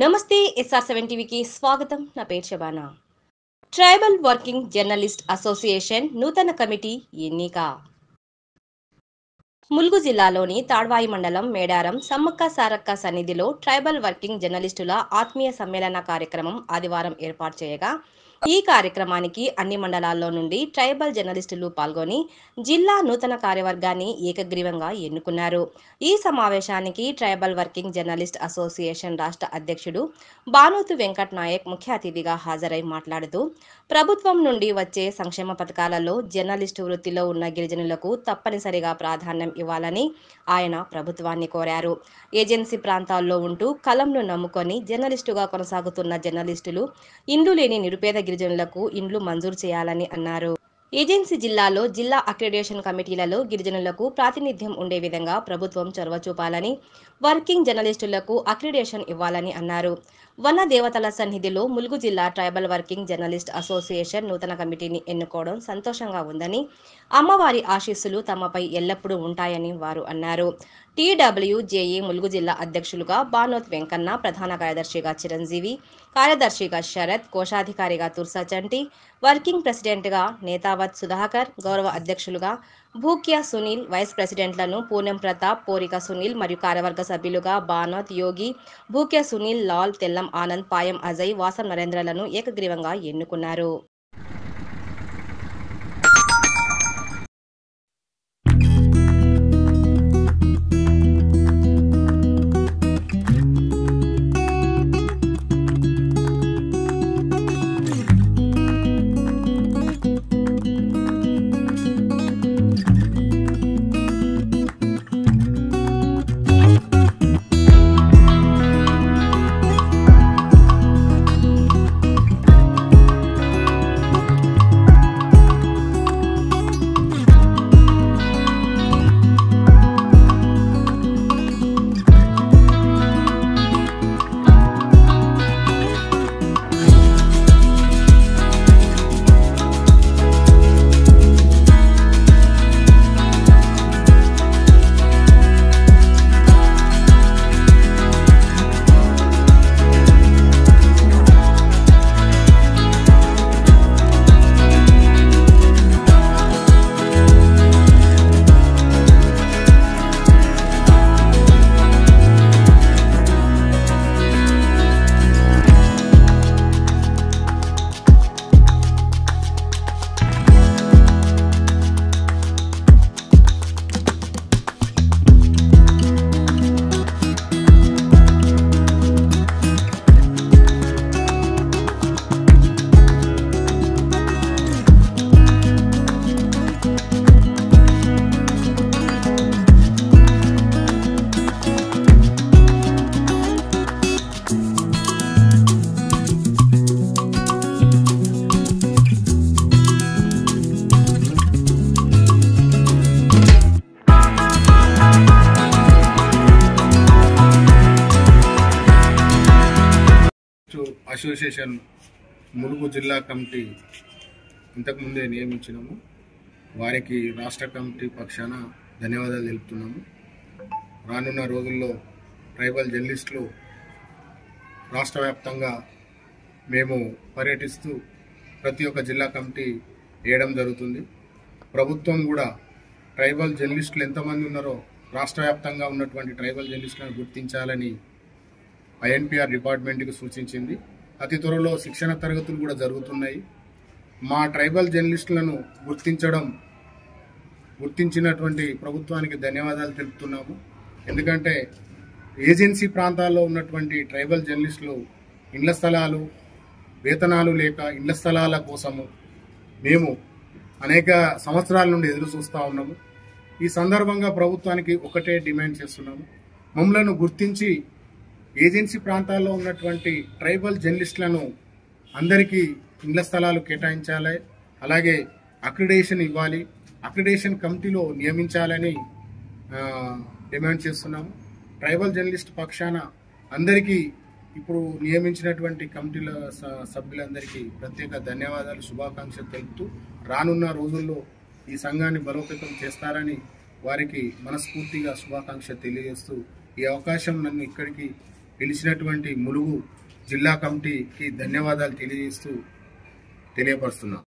నమస్తే SR7 టీవీకి స్వాగతం. నా పేరు Shabana. Tribal working journalist association నూతన కమిటీ ఎన్నిక. ములుగు జిల్లాలోని తాడ్వాయి మండలం మేడారం సమ్మక్క సారక్క సన్నిధిలో ట్రైబల్ వర్కింగ్ జర్నలిస్టుల ఆత్మీయ సమ్మేళన కార్యక్రమం ఆదివారం ఏర్పాటు చేయగా ఈ కార్యక్రమానికి అన్ని మండలాల్లో నుండి ట్రైబల్ జర్నలిస్టులు పాల్గొని జిల్లా నూతన కార్యవర్గాన్ని ఏకగ్రీవంగా ఎన్నుకున్నారు. ఈ సమావేశానికి ట్రైబల్ వర్కింగ్ జర్నలిస్ట్ అసోసియేషన్ రాష్ట్ర అధ్యక్షుడు బానోతు వెంకట్ నాయక్ ముఖ్య అతిథిగా హాజరై మాట్లాడుతూ ప్రభుత్వం నుండి వచ్చే సంక్షేమ పథకాలలో జర్నలిస్టు వృత్తిలో ఉన్న గిరిజనులకు తప్పనిసరిగా ప్రాధాన్యం ఇవ్వాలని ఆయన ప్రభుత్వాన్ని కోరారు. ఏజెన్సీ ప్రాంతాల్లో ఉంటూ కలంను నమ్ముకొని జర్నలిస్టుగా కొనసాగుతున్న జర్నలిస్టులు ఇండ్లు లేని నిరుపేద గిరిజనులకు ఇండ్లు మంజూరు చేయాలని అన్నారు. ఏజెన్సీ జిల్లాలో జిల్లా అక్రిడేషన్ కమిటీలలో గిరిజనులకు ప్రాతినిధ్యం ఉండే విధంగా ప్రభుత్వం చొరవ చూపాలని, వర్కింగ్ జర్నలిస్టులకు అక్రిడేషన్ ఇవ్వాలని అన్నారు. వన దేవతల సన్నిధిలో ములుగు జిల్లా ట్రైబల్ వర్కింగ్ జర్నలిస్ట్ అసోసియేషన్ నూతన కమిటీని ఎన్నుకోవడం సంతోషంగా ఉందని, అమ్మవారి ఆశీస్సులు తమపై ఎల్లప్పుడూ ఉంటాయని వారు అన్నారు. TWJE ములుగు జిల్లా అధ్యక్షులుగా బానోత్ వెంకన్న, ప్రధాన కార్యదర్శిగా చిరంజీవి, కార్యదర్శిగా శరత్, కోశాధికారిగా తుర్సా చంటి, వర్కింగ్ ప్రెసిడెంట్గా నేతావత్ సుధాకర్, గౌరవ అధ్యక్షులుగా భూక్యా సునీల్, వైస్ ప్రెసిడెంట్లను పూనం ప్రతాప్, పోరిక సునీల్ మరియు కార్యవర్గ సభ్యులుగా బానోత్, యోగి, భూక్యా సునీల్, లాల్, తెల్లం ఆనంద్, పాయం అజయ్, వాసం నరేంద్రలను ఏకగ్రీవంగా ఎన్నుకున్నారు. అసోసియేషన్ ములుగు జిల్లా కమిటీ ఇంతకుముందే నియమించినాము. వారికి రాష్ట్ర కమిటీ పక్షాన ధన్యవాదాలు తెలుపుతున్నాము. రానున్న రోజుల్లో ట్రైబల్ జర్నలిస్టులు రాష్ట్ర వ్యాప్తంగా మేము పర్యటిస్తూ ప్రతి ఒక్క జిల్లా కమిటీ వేయడం జరుగుతుంది. ప్రభుత్వం కూడా ట్రైబల్ జర్నలిస్టులు ఎంతమంది ఉన్నారో రాష్ట్ర వ్యాప్తంగా ఉన్నటువంటి ట్రైబల్ జర్నలిస్టులను గుర్తించాలని INPR డిపార్ట్మెంట్కి సూచించింది. అతి త్వరలో శిక్షణ తరగతులు కూడా జరుగుతున్నాయి. మా ట్రైబల్ జర్నలిస్టులను గుర్తించినటువంటి ప్రభుత్వానికి ధన్యవాదాలు తెలుపుతున్నాము. ఎందుకంటే ఏజెన్సీ ప్రాంతాల్లో ఉన్నటువంటి ట్రైబల్ జర్నలిస్టులు ఇండ్ల స్థలాలు, వేతనాలు లేక ఇండ్ల స్థలాల కోసము మేము అనేక సంవత్సరాల నుండి ఎదురు చూస్తూ ఉన్నాము. ఈ సందర్భంగా ప్రభుత్వానికి ఒకటే డిమాండ్ చేస్తున్నాము. మమ్మలను గుర్తించి ఏజెన్సీ ప్రాంతాల్లో ఉన్నటువంటి ట్రైబల్ జర్నలిస్టులను అందరికీ ఇండ్ల స్థలాలు కేటాయించాలి, అలాగే అక్రిడేషన్ ఇవ్వాలి, అక్రిడేషన్ కమిటీలో నియమించాలని డిమాండ్ చేస్తున్నాము. ట్రైబల్ జర్నలిస్ట్ పక్షాన అందరికీ ఇప్పుడు నియమించినటువంటి కమిటీల సభ్యులందరికీ ప్రత్యేక ధన్యవాదాలు, శుభాకాంక్షలు తెలుపుతూ రానున్న రోజుల్లో ఈ సంఘాన్ని బలోపేతం చేస్తారని వారికి మనస్ఫూర్తిగా శుభాకాంక్షలు తెలియజేస్తూ ఈ అవకాశం నన్ను ఇక్కడికి పిలిచినటువంటి ములుగు జిల్లా కమిటీకి ధన్యవాదాలు తెలియపరుస్తున్నాం.